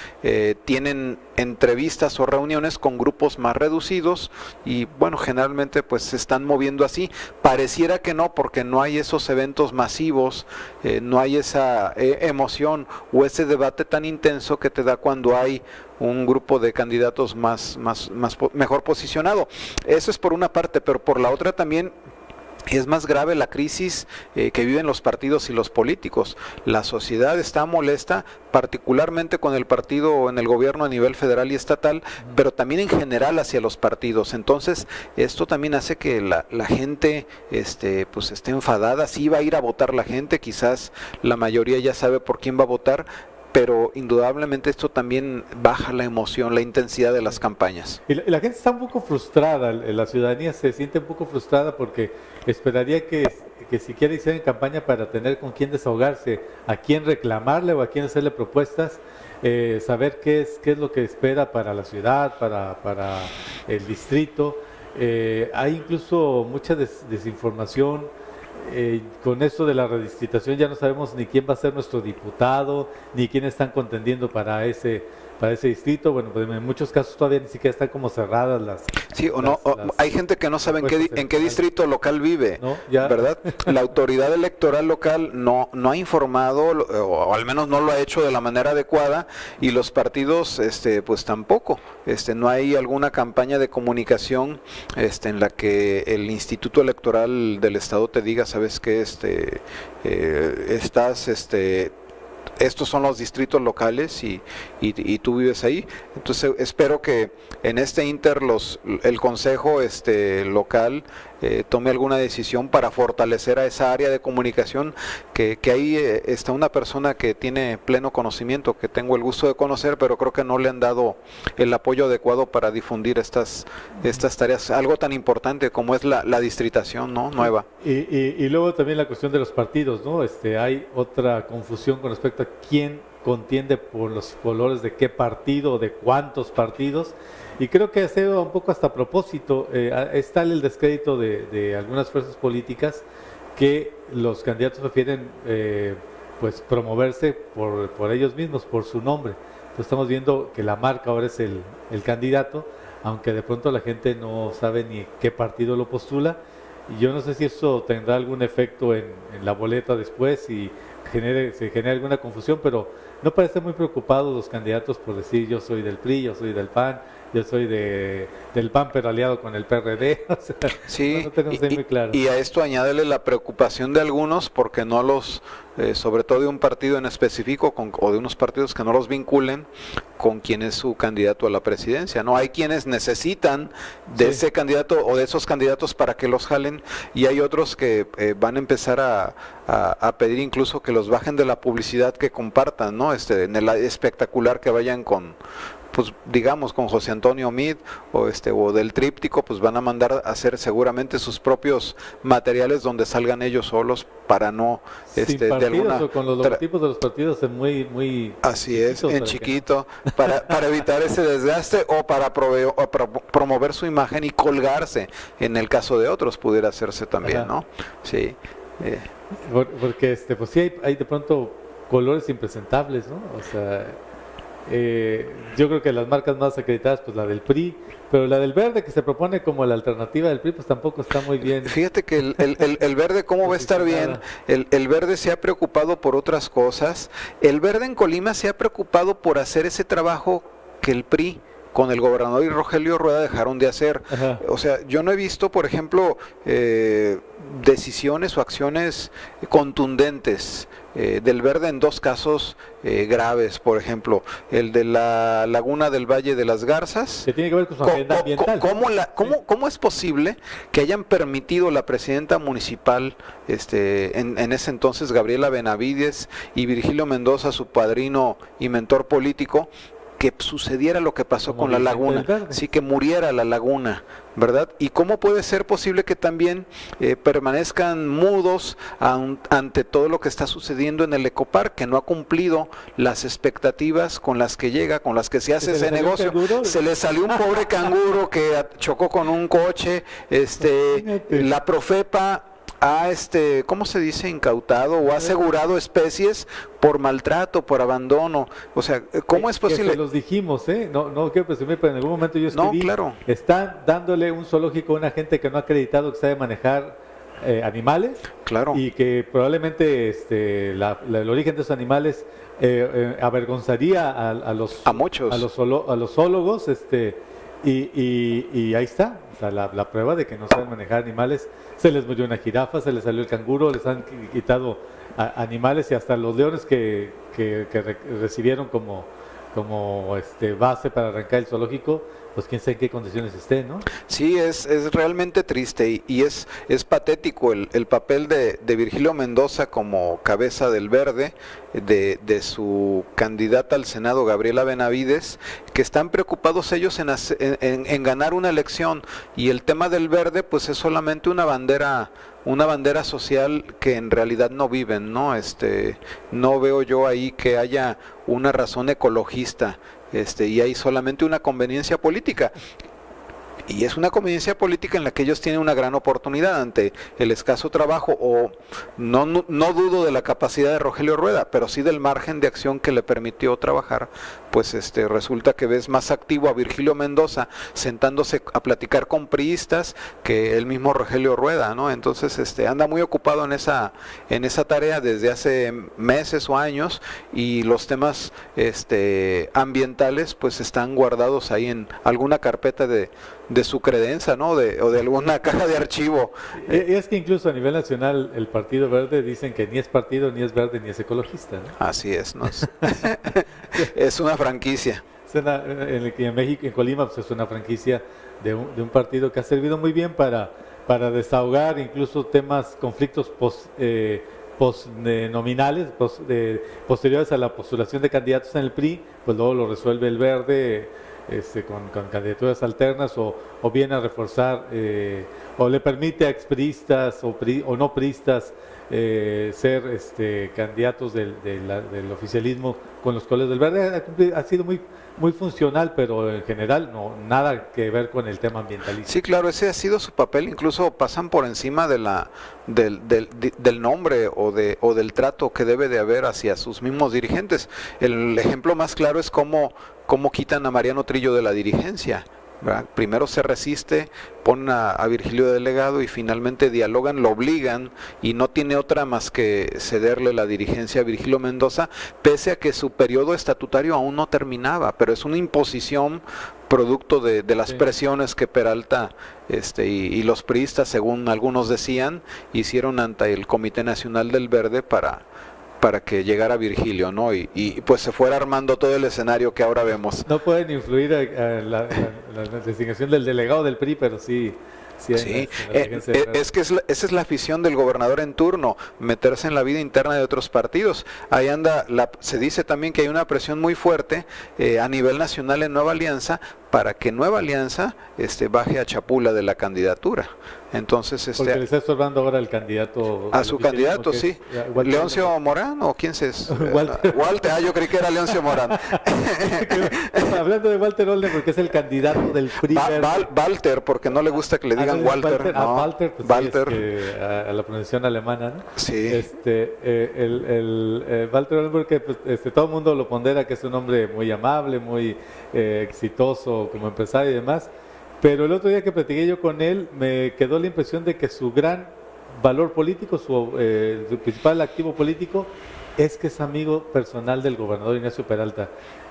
tienen entrevistas o reuniones con grupos más reducidos y bueno, generalmente pues se están moviendo así. Pareciera que no, porque no hay esos eventos masivos, no hay esa emoción o ese debate tan intenso que te da cuando hay un grupo de candidatos mejor posicionado. Eso es por una parte, pero por la otra también es más grave la crisis que viven los partidos y los políticos. La sociedad está molesta, particularmente con el partido en el gobierno a nivel federal y estatal, pero también en general hacia los partidos. Entonces, esto también hace que la gente pues esté enfadada. Sí va a ir a votar la gente, quizás la mayoría ya sabe por quién va a votar, pero indudablemente esto también baja la emoción, la intensidad de las campañas. Y la gente está un poco frustrada, la ciudadanía se siente un poco frustrada porque esperaría que siquiera hicieran campaña para tener con quién desahogarse, a quién reclamarle o a quién hacerle propuestas, saber qué es lo que espera para la ciudad, para el distrito. Hay incluso mucha desinformación. Con esto de la redistritación ya no sabemos ni quién va a ser nuestro diputado, ni quién están contendiendo para ese distrito. Bueno, pues en muchos casos todavía ni siquiera están como cerradas las... Sí, o no, hay gente que no sabe en qué distrito local vive, ¿no? Ya. ¿verdad? La autoridad electoral local no ha informado, o al menos no lo ha hecho de la manera adecuada, y los partidos pues tampoco. No hay alguna campaña de comunicación en la que el Instituto Electoral del Estado te diga, ¿sabes qué? Estos son los distritos locales y tú vives ahí. Entonces espero que en este inter el consejo local tome alguna decisión para fortalecer a esa área de comunicación, que ahí está una persona que tiene pleno conocimiento, que tengo el gusto de conocer, pero creo que no le han dado el apoyo adecuado para difundir estas tareas, algo tan importante como es la distritación, ¿no? Nueva. Y luego también la cuestión de los partidos, ¿no? Hay otra confusión con respecto a quién contiende por los colores de qué partido, de cuántos partidos, y creo que ha sido un poco hasta a propósito. Es tal el descrédito de algunas fuerzas políticas que los candidatos prefieren pues promoverse por ellos mismos, por su nombre. Entonces estamos viendo que la marca ahora es el candidato, aunque de pronto la gente no sabe ni qué partido lo postula, y yo no sé si eso tendrá algún efecto en la boleta después y se genera alguna confusión, pero no parecen muy preocupados los candidatos por decir yo soy del PRI, yo soy del PAN, yo soy del PAN pero aliado con el PRD. O sea, sí, no tenemos ahí muy claro. Y a esto añádele la preocupación de algunos porque no los, sobre todo de un partido en específico o de unos partidos que no los vinculen con quién es su candidato a la presidencia, ¿no? Hay quienes necesitan de ese candidato o de esos candidatos para que los jalen, y hay otros que van a empezar a pedir incluso que los bajen de la publicidad que compartan, ¿no? En el espectacular que vayan con, pues digamos, con José Antonio Meade o del tríptico, pues van a mandar a hacer seguramente sus propios materiales donde salgan ellos solos para no sin de partidos, alguna o con los logotipos de los partidos en muy así es, en chiquito, para evitar ese desgaste o para promover su imagen y colgarse, en el caso de otros pudiera hacerse también. Ajá. ¿No? Sí. Porque pues sí hay de pronto colores impresentables, ¿no? O sea, yo creo que las marcas más acreditadas, pues la del PRI, pero la del verde que se propone como la alternativa del PRI, pues tampoco está muy bien. Fíjate que el verde, ¿cómo va a estar bien? El verde se ha preocupado por otras cosas. El verde en Colima se ha preocupado por hacer ese trabajo que el PRI con el gobernador y Rogelio Rueda dejaron de hacer. Ajá. O sea, yo no he visto, por ejemplo, decisiones o acciones contundentes del verde en dos casos graves. Por ejemplo, el de la laguna del Valle de las Garzas. Que tiene que ver con su agenda ambiental. ¿Cómo es posible que hayan permitido la presidenta municipal, en ese entonces Gabriela Benavides, y Virgilio Mendoza, su padrino y mentor político, que sucediera lo que pasó con la laguna, sí, que muriera la laguna, ¿verdad? ¿Y cómo puede ser posible que también permanezcan mudos ante todo lo que está sucediendo en el Ecopark, que no ha cumplido las expectativas con las que llega, con las que se hace ese negocio? Se le salió un pobre canguro que chocó con un coche, la Profepa ha, ¿cómo se dice? Incautado o ha asegurado especies por maltrato, por abandono. O sea, ¿cómo es posible? Que se los dijimos, no quiero presumir, pero en algún momento yo escribí, claro. Están dándole un zoológico a una gente que no ha acreditado que sabe manejar animales, claro, y que probablemente el origen de esos animales avergonzaría a muchos, a los zoólogos, y ahí está, o sea, la prueba de que no saben manejar animales. Se les murió una jirafa, se les salió el canguro, les han quitado animales, y hasta los leones que recibieron como base para arrancar el zoológico, pues quién sabe en qué condiciones esté, ¿no? Sí, es realmente triste y es patético el papel de Virgilio Mendoza como cabeza del Verde, de su candidata al Senado, Gabriela Benavides, que están preocupados ellos en ganar una elección, y el tema del Verde pues es solamente una bandera social que en realidad no viven, ¿no? No veo yo ahí que haya una razón ecologista, y hay solamente una conveniencia política. Y es una conveniencia política en la que ellos tienen una gran oportunidad ante el escaso trabajo, o no dudo de la capacidad de Rogelio Rueda, pero sí del margen de acción que le permitió trabajar. Pues resulta que ves más activo a Virgilio Mendoza sentándose a platicar con priistas que el mismo Rogelio Rueda, ¿no? Entonces anda muy ocupado en esa tarea desde hace meses o años, y los temas ambientales pues están guardados ahí en alguna carpeta de su credencia, ¿no? O de alguna caja de archivo. Y es que incluso a nivel nacional el Partido Verde dicen que ni es partido, ni es verde, ni es ecologista, ¿no? Así es, ¿no? Es una franquicia. En México, en Colima, pues es una franquicia de un partido que ha servido muy bien para desahogar incluso temas, conflictos nominales, posteriores a la postulación de candidatos en el PRI, pues luego lo resuelve el Verde, con candidaturas alternas, o viene a reforzar, o le permite a expriistas o no priistas ser candidatos del oficialismo con los colores del Verde. Ha sido muy funcional, pero en general nada que ver con el tema ambientalista. Sí, claro, ese ha sido su papel. Incluso pasan por encima del nombre o del trato que debe de haber hacia sus mismos dirigentes. El ejemplo más claro es cómo quitan a Mariano Trillo de la dirigencia, ¿verdad? Primero se resiste, ponen a Virgilio de delegado, y finalmente dialogan, lo obligan, y no tiene otra más que cederle la dirigencia a Virgilio Mendoza, pese a que su periodo estatutario aún no terminaba, pero es una imposición producto de las presiones que Peralta y los priistas, según algunos decían, hicieron ante el Comité Nacional del Verde para que llegara Virgilio, ¿no? Y pues se fuera armando todo el escenario que ahora vemos. No pueden influir en la designación del delegado del PRI, pero sí. Sí, es que esa es la afición del gobernador en turno, meterse en la vida interna de otros partidos. Ahí anda, se dice también que hay una presión muy fuerte a nivel nacional en Nueva Alianza para que Nueva Alianza baje a Chapula de la candidatura. Entonces, porque le está estorbando ahora el candidato. A su candidato, sí. ¿Leoncio Morán o quién es? Walter, yo creí que era Leoncio Morán. Hablando de Walter Olden, porque es el candidato del PRI. Walter, porque no le gusta que le digan Walter. No. Walter, pues Walter. Sí, a la pronunciación alemana, ¿no? Sí. Walter Olden, porque pues, todo el mundo lo pondera que es un hombre muy amable, muy exitoso como empresario y demás. Pero el otro día que platiqué yo con él, me quedó la impresión de que su gran valor político, su principal activo político, es que es amigo personal del gobernador Ignacio Peralta.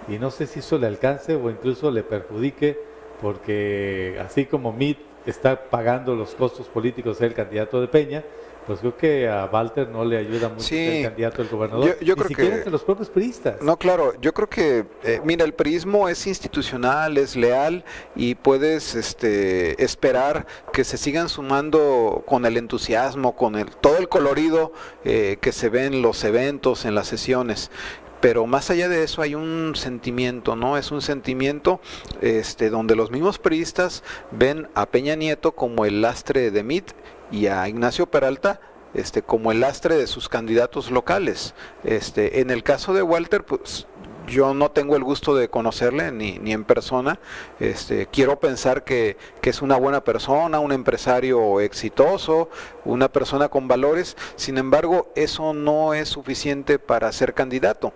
Y no sé si eso le alcance o incluso le perjudique, porque así como Mitt está pagando los costos políticos de ser el candidato de Peña, pues creo que a Walter no le ayuda mucho ser candidato del gobernador, yo ni creo siquiera que entre los propios priistas. No, claro, yo creo que, mira, el priismo es institucional, es leal, y puedes esperar que se sigan sumando con el entusiasmo, con todo el colorido que se ve en los eventos, en las sesiones. Pero más allá de eso hay un sentimiento, ¿no? Es un sentimiento donde los mismos priistas ven a Peña Nieto como el lastre de Mitt y a Ignacio Peralta como el lastre de sus candidatos locales. En el caso de Walter, pues yo no tengo el gusto de conocerle ni en persona. Quiero pensar que es una buena persona, un empresario exitoso, una persona con valores. Sin embargo, eso no es suficiente para ser candidato.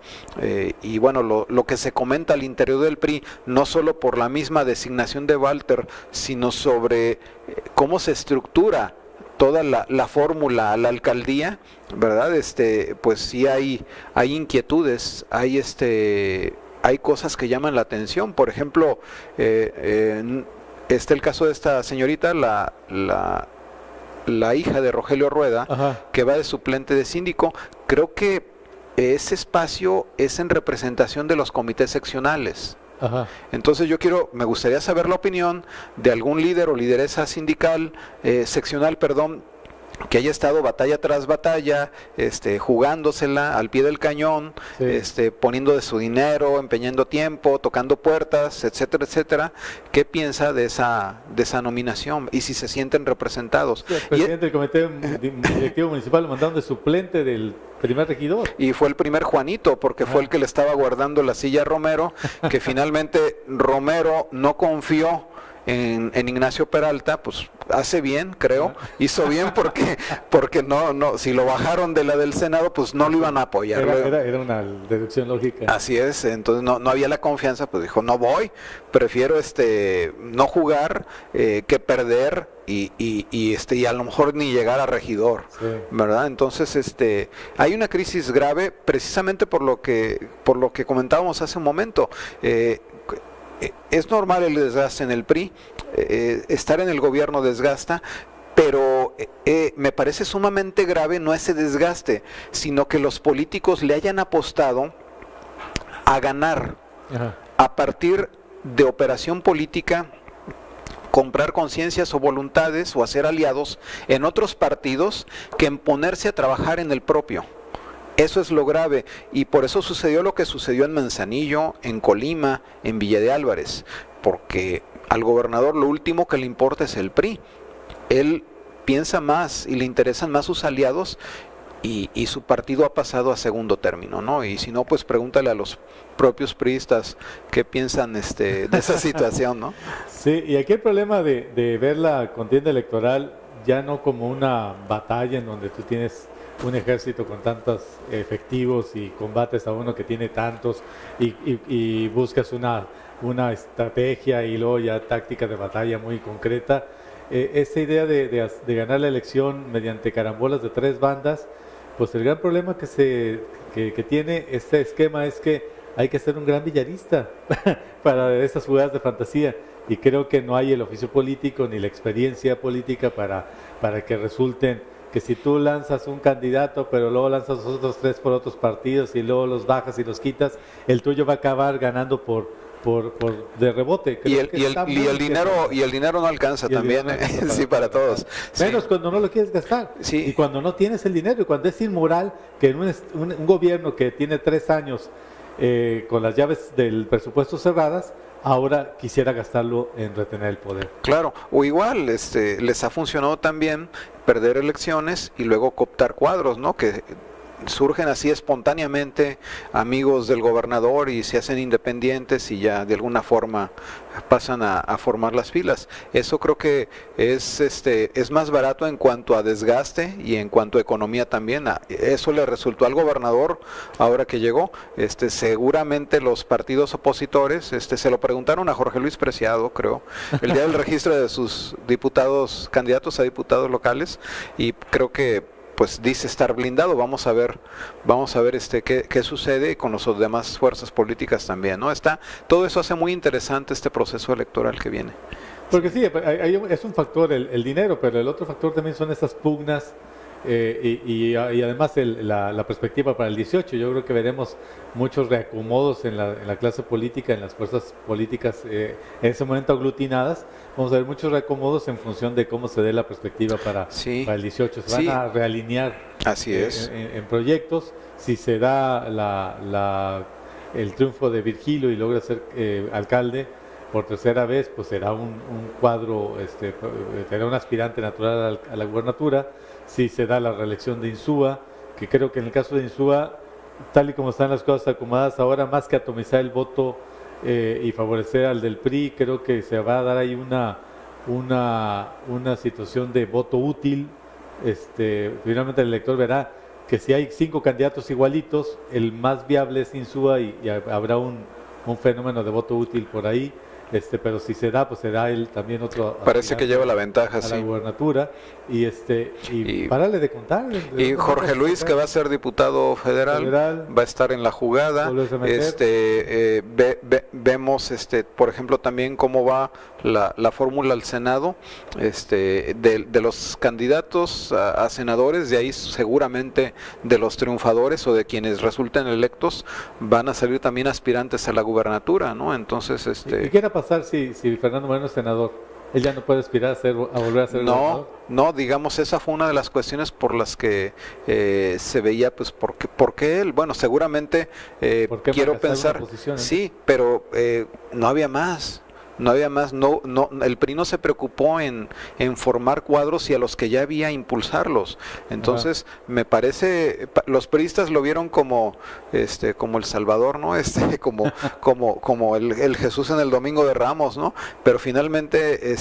Y bueno, lo que se comenta al interior del PRI, no solo por la misma designación de Walter, sino sobre cómo se estructura toda la fórmula a la alcaldía, ¿verdad? Pues sí hay inquietudes, hay cosas que llaman la atención. Por ejemplo, el caso de esta señorita, la hija de Rogelio Rueda, Ajá, que va de suplente de síndico. Creo que ese espacio es en representación de los comités seccionales. Ajá. Entonces me gustaría saber la opinión de algún líder o lideresa sindical, seccional, perdón, que haya estado batalla tras batalla, jugándosela al pie del cañón, Sí. poniendo de su dinero, empeñando tiempo, tocando puertas, etcétera, etcétera. ¿Qué piensa de esa nominación? Y si se sienten representados. El presidente del comité directivo municipal lo mandaron de suplente del primer regidor. Y fue el primer Juanito, porque fue el que le estaba guardando la silla a Romero, que finalmente Romero no confió en Ignacio Peralta, pues hace bien, creo, hizo bien porque no, si lo bajaron de la del Senado, pues no lo iban a apoyar. Era una deducción lógica. Así es, entonces no había la confianza, pues dijo, no voy, prefiero no jugar que perder y a lo mejor ni llegar a regidor, Sí. ¿verdad? Entonces hay una crisis grave precisamente por lo que comentábamos hace un momento. Es normal el desgaste en el PRI, estar en el gobierno desgasta, pero me parece sumamente grave no ese desgaste, sino que los políticos le hayan apostado a ganar Ajá. a partir de operación política, comprar conciencias o voluntades o hacer aliados en otros partidos que en ponerse a trabajar en el propio. Eso es lo grave, y por eso sucedió lo que sucedió en Manzanillo, en Colima, en Villa de Álvarez, porque al gobernador lo último que le importa es el PRI. Él piensa más y le interesan más sus aliados, y su partido ha pasado a segundo término, ¿no? Y si no, pues pregúntale a los propios priistas qué piensan de esa situación, ¿no? Sí, y aquí el problema de ver la contienda electoral ya no como una batalla en donde tú tienes un ejército con tantos efectivos y combates a uno que tiene tantos y buscas una estrategia y luego ya táctica de batalla muy concreta. Esta idea de ganar la elección mediante carambolas de 3 bandas, pues el gran problema que tiene este esquema es que hay que ser un gran villarista para esas jugadas de fantasía, y creo que no hay el oficio político ni la experiencia política para que resulten, que si tú lanzas un candidato pero luego lanzas los otros 3 por otros partidos y luego los bajas y los quitas, el tuyo va a acabar ganando por de rebote. Y Creo el dinero no alcanza y el también, dinero no alcanza sí, para todos. menos Sí. cuando no lo quieres gastar. Sí. Y cuando no tienes el dinero, y cuando es inmoral que en un gobierno que tiene 3 años con las llaves del presupuesto cerradas, ahora quisiera gastarlo en retener el poder. Claro, o igual les ha funcionado también perder elecciones y luego cooptar cuadros, ¿no? Que surgen así espontáneamente amigos del gobernador y se hacen independientes y ya de alguna forma pasan a formar las filas. Eso creo que es más barato en cuanto a desgaste y en cuanto a economía también. Eso le resultó al gobernador ahora que llegó. Seguramente los partidos opositores se lo preguntaron a Jorge Luis Preciado, creo, el día del registro de sus candidatos a diputados locales, y creo que pues dice estar blindado. Vamos a ver qué sucede con las demás fuerzas políticas también, ¿no? Todo eso hace muy interesante este proceso electoral que viene. Porque sí, es un factor el dinero, pero el otro factor también son esas pugnas y además la perspectiva para el 18. Yo creo que veremos muchos reacomodos en la clase política, en las fuerzas políticas en ese momento aglutinadas. Vamos a ver muchos reacomodos en función de cómo se dé la perspectiva para el 18. Se van a realinear Así es. En proyectos. Si se da el triunfo de Virgilio y logra ser alcalde por tercera vez, pues será un cuadro, será un aspirante natural a la gubernatura. Si se da la reelección de Insúa, que creo que en el caso de Insúa, tal y como están las cosas acomodadas ahora, más que atomizar el voto y favorecer al del PRI, creo que se va a dar ahí una situación de voto útil. Finalmente el elector verá que si hay 5 candidatos igualitos, el más viable es Insúa y habrá un fenómeno de voto útil por ahí. pero si se da, pues será él también otro. Parece que lleva la ventaja, a la sí. gubernatura, y párale de contar. Y Jorge Luis, que va a ser diputado federal, va a estar en la jugada. Vemos, por ejemplo, también cómo va la fórmula al Senado, de los candidatos a senadores, de ahí seguramente de los triunfadores o de quienes resulten electos, van a salir también aspirantes a la gubernatura, ¿no? Entonces, ¿Y qué va a pasar si Fernando Moreno es senador? ¿Él ya no puede aspirar a volver a ser gobernador? No, digamos, esa fue una de las cuestiones por las que se veía, pues, ¿por qué él? Bueno, seguramente quiero pensar, sí, pero no había más. No, el PRI no se preocupó en formar cuadros y a los que ya había impulsarlos. Entonces, me parece, los priistas lo vieron como el Salvador, ¿no? Como el Jesús en el Domingo de Ramos, ¿no? Pero finalmente,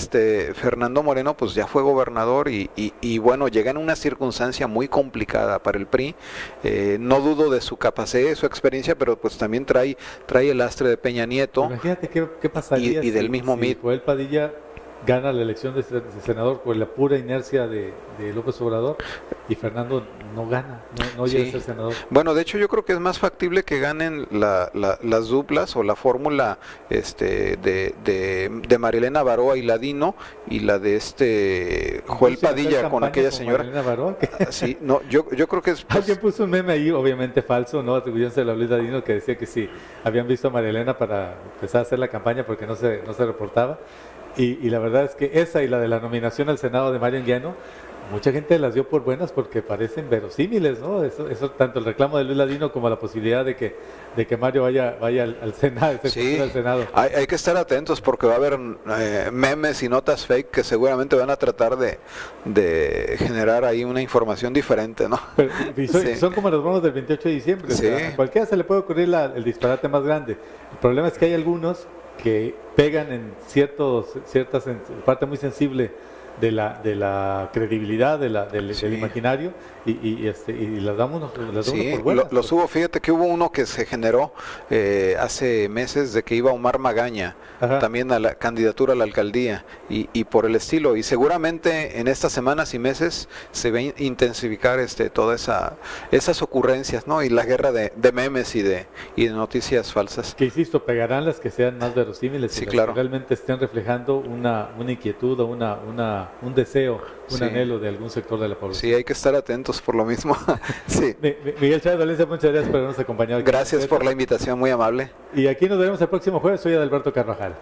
Fernando Moreno, pues ya fue gobernador y bueno, llega en una circunstancia muy complicada para el PRI. No dudo de su capacidad y de su experiencia, pero pues también trae el lastre de Peña Nieto. Imagínate qué pasaría y del mismo si Joel Padilla gana la elección de senador por la pura inercia de López Obrador y Fernando no gana, no llega a ser senador. Bueno, de hecho yo creo que es más factible que ganen las duplas o la fórmula de Marilena Baroa y Ladino y la de Joel Padilla con aquella señora. Baroa, sí, no, yo creo que es... Alguien puso un meme ahí, obviamente falso, ¿no? Atribuyéndose a la Luis Ladino, que decía que sí, habían visto a Marilena para empezar a hacer la campaña porque no se reportaba. Y la verdad es que esa y la de la nominación al Senado de Mario Anguiano, mucha gente las dio por buenas porque parecen verosímiles, ¿no? Eso tanto el reclamo de Luis Ladino como la posibilidad de que Mario vaya al Senado. Sí, al Senado. Hay que estar atentos porque va a haber memes y notas fake que seguramente van a tratar de generar ahí una información diferente, ¿no? Pero, son como los bonos del 28 de diciembre. Sí. O sea, a cualquiera se le puede ocurrir el disparate más grande. El problema es que hay algunos que pegan en ciertas parte muy sensible de la credibilidad del imaginario y las damos por buenas. Los hubo, fíjate que hubo uno que se generó hace meses de que iba Omar Magaña también a la candidatura a la alcaldía y por el estilo, y seguramente en estas semanas y meses se va a intensificar todas esas ocurrencias, ¿no? Y la guerra de memes y de noticias falsas. Que insisto, pegarán las que sean más verosímiles, sí, y claro, que realmente estén reflejando una inquietud o un deseo, un anhelo de algún sector de la población. Sí, hay que estar atentos por lo mismo. Sí. Miguel Chávez Valencia, muchas gracias por habernos acompañado. Gracias por la invitación, muy amable. Y aquí nos veremos el próximo jueves. Soy Adalberto Carvajal.